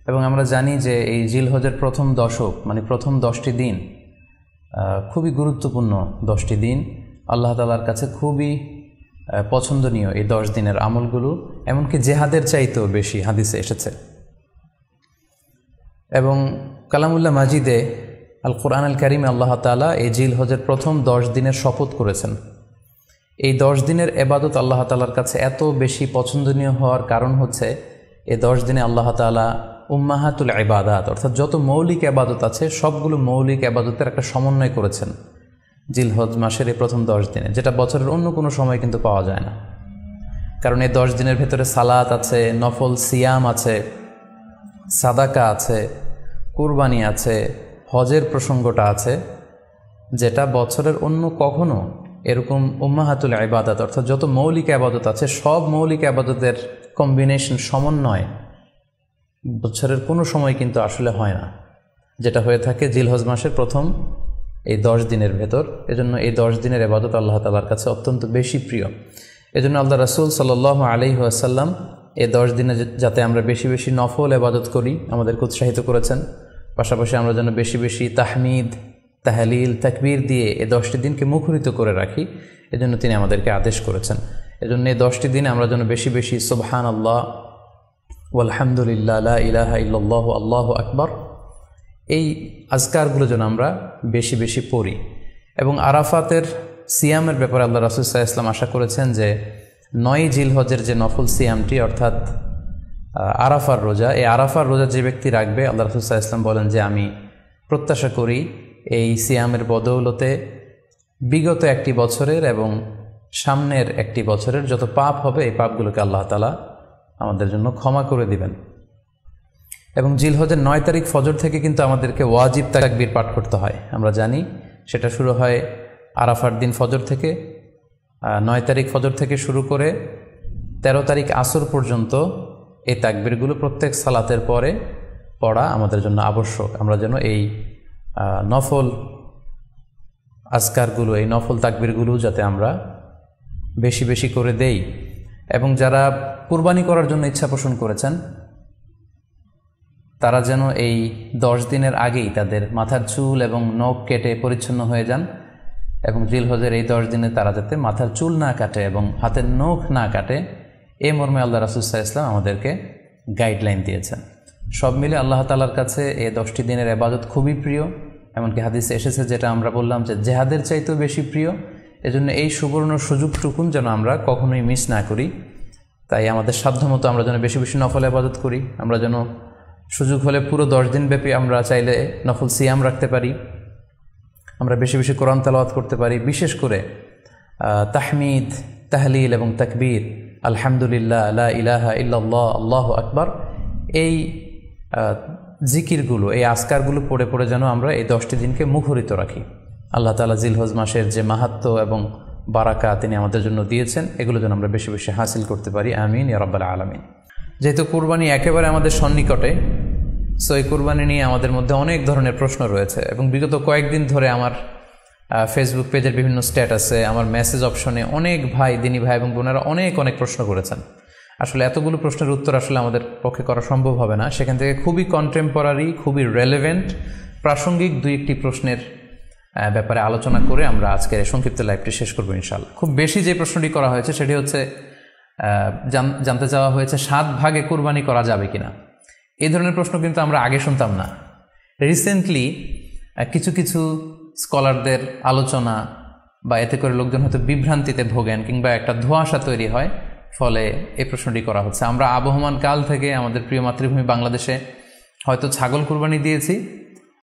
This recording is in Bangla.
এবং আমরা জানি যে এই জিলহজের প্রথম দশক মানে প্রথম 10টি দিন খুবই গুরুত্বপূর্ণ 10টি দিন, আল্লাহ তাআলার কাছে খুবই পছন্দনীয় এই 10 দিনের আমলগুলো, এমনকি জেহাদের চাইতেও বেশি হাদিসে এসেছে। এবং কালামুল্লাহ মাজিদে আল কোরআন আল কারিমে আল্লাহ তাআলা এই জিলহজের প্রথম 10 দিনের শপথ করেছেন। এই 10 দিনের এবাদত আল্লাহ তাআলার কাছে এত বেশি পছন্দনীয় হওয়ার কারণ হচ্ছে এই 10 দিনে আল্লাহ তাআলা উম্মাহাতুল ইবাদাত অর্থাৎ যত মৌলিক এবাদত আছে সবগুলো মৌলিক এবাদতের একটা সমন্বয় করেছেন জিলহজ মাসের এই প্রথম 10 দিনে, যেটা বছরের অন্য কোনো সময় কিন্তু পাওয়া যায় না। কারণ এই 10 দিনের ভেতরে সালাত আছে, নফল সিয়াম আছে, সাদাকা আছে, কুরবানি আছে, হজের প্রসঙ্গটা আছে, যেটা বছরের অন্য কখনো এরকম উম্মাহাতুল ইবাদাত অর্থাৎ যত মৌলিক আবাদত আছে সব মৌলিক আবাদতের কম্বিনেশন সমন্বয় বছরের কোনো সময় কিন্তু আসলে হয় না, যেটা হয়ে থাকে জিলহজ মাসের প্রথম এই 10 দিনের ভেতর। এজন্য এই 10 দিনের ইবাদত আল্লাহ তাআলার কাছে অত্যন্ত বেশি প্রিয়। এজন্য আল্লাহ রাসূল সাল্লাল্লাহু আলাইহি ওয়াসাল্লাম এই 10 দিনে যাতে আমরা বেশি বেশি নফল ইবাদত করি আমাদেরকে উৎসাহিত করেছেন। পাশাপাশি আমরা যেন বেশি বেশি তাহমিদ, তাহলিল, তাকবীর দিয়ে এই 10টি দিনকে মুখরিত করে রাখি, এজন্য তিনি আমাদেরকে আদেশ করেছেন। এজন্য এই 10টি দিনে আমরা যেন বেশি বেশি সুবহানাল্লাহ ওয়ালহামদুলিল্লাহ লা ইলাহা ইল্লাল্লাহু আল্লাহু আকবার এই আজকারগুলো যেন আমরা বেশি বেশি পড়ি। এবং আরাফাতের সিয়ামের ব্যাপারে আল্লাহ রাসূল সাল্লাল্লাহু আলাইহি ওয়াসাল্লাম আশা করেছেন যে 9 জিলহজের যে নফল সিয়ামটি অর্থাৎ আরাফার রোজা, এই আরাফার রোজা যে ব্যক্তি রাখবে আল্লাহ রাসূল সাল্লাল্লাহু আলাইহি ওয়াসাল্লাম বলেন যে আমি প্রত্যাশা করি এই সিয়ামের বদৌলতে বিগত একটি বছরের এবং সামনের একটি বছরের যত পাপ হবে এই পাপগুলোকে আল্লাহ তাআলা আমাদের জন্য ক্ষমা করে দিবেন। এবং জিলহজের 9 তারিখ ফজর থেকে কিন্তু আমাদেরকে ওয়াজিব তাকবীর পাঠ করতে হয়। আমরা জানি সেটা শুরু হয় আরাফার দিন ফজর থেকে, 9 তারিখ ফজর থেকে শুরু করে 13 তারিখ আসর পর্যন্ত এই তাকবীরগুলো প্রত্যেক সালাতের পরে পড়া আমাদের জন্য আবশ্যক। আমরা যেন এই নফল আজকারগুলো, এই নফল তাকবীরগুলো যাতে আমরা বেশি বেশি করে দেই। এবং যারা কুরবানি করার জন্য ইচ্ছা পোষণ করেছেন তারা যেন এই 10 দিনের আগেই তাদের মাথার চুল এবং নখ কেটে পরিচ্ছন্ন হয়ে যান, এবং জিলহজের এই 10 দিনে তারা যাতে মাথার চুল না কাটে এবং হাতের নখ না কাটে, এই মর্মে আল্লাহ রাসূল সাল্লাল্লাহু আলাইহি ওয়াসাল্লাম আমাদেরকে গাইডলাইন দিয়েছেন। সব মিলে আল্লাহ তাআলার কাছে এই 10টি দিনের ইবাদত খুবই প্রিয়, এমনকি হাদিসে এসেছে যেটা আমরা বললাম যে জেহাদের চাইতেও বেশি প্রিয়। এজন্য এই সুবর্ণ সুযোগটুকুন যেন আমরা কখনোই মিস না করি। তাই আমাদের সাধ্যমতো আমরা যেন বেশি বেশি নফল ইবাদত করি। আমরা যেন সুযোগ হলে পুরো 10 দিন ব্যাপী আমরা চাইলে নফল সিয়াম রাখতে পারি, আমরা বেশি বেশি কোরআন তেলাওয়াত করতে পারি, বিশেষ করে তাহমিদ, তাহলিল এবং তাকবীর, আলহামদুলিল্লাহ লা ইলাহা ইল্লাল্লাহ আল্লাহু আকবার, এই জিকিরগুলো, এই আজকারগুলো পড়ে পড়ে যেন আমরা এই 10টি দিনকে মুখরিত রাখি। আল্লাহ তাআলা জিলহজ মাসের যে মাহাত্ম্য এবং বারাকা তিনি আমাদের জন্য দিয়েছেন এগুলো যেন আমরা বেশি বেশি হাসিল করতে পারি। আমিন ইয়া রাব্বাল আলামিন। যেহেতু কুরবানি একেবারে আমাদের সন্নিকটে, সো এই কুরবানি নিয়ে আমাদের মধ্যে অনেক ধরনের প্রশ্ন রয়েছে এবং বিগত কয়েকদিন ধরে আমার ফেসবুক পেজের বিভিন্ন স্ট্যাটাসে, আমার মেসেজ অপশনে অনেক ভাই, দিনী ভাই এবং বোনেরা অনেক প্রশ্ন করেছেন। আসলে এতগুলো প্রশ্নের উত্তর আসলে আমাদের পক্ষে করা সম্ভব হবে না। সেখান থেকে খুবই কন্টেম্পোরারি, খুবই রেলেভেন্ট, প্রাসঙ্গিক 2-1টি প্রশ্নের ব্যাপারে আলোচনা করে আমরা আজকের এই সংক্ষিপ্ত লাইভটি শেষ করবো ইনশাআল্লাহ। খুব বেশি যে প্রশ্নটি করা হয়েছে সেটি হচ্ছে জানতে চাওয়া হয়েছে 7 ভাগে কুরবানি করা যাবে কিনা। এই ধরনের প্রশ্ন কিন্তু আমরা আগে শুনতাম না। রিসেন্টলি কিছু কিছু স্কলারদের আলোচনা বা এতে করে লোকজন হয়তো বিভ্রান্তিতে ভোগেন কিংবা একটা ধোঁয়াশা তৈরি হয়, ফলে এই প্রশ্নটি করা হচ্ছে। আমরা আবহমান কাল থেকে আমাদের প্রিয় মাতৃভূমি বাংলাদেশে হয়তো ছাগল কুরবানি দিয়েছি,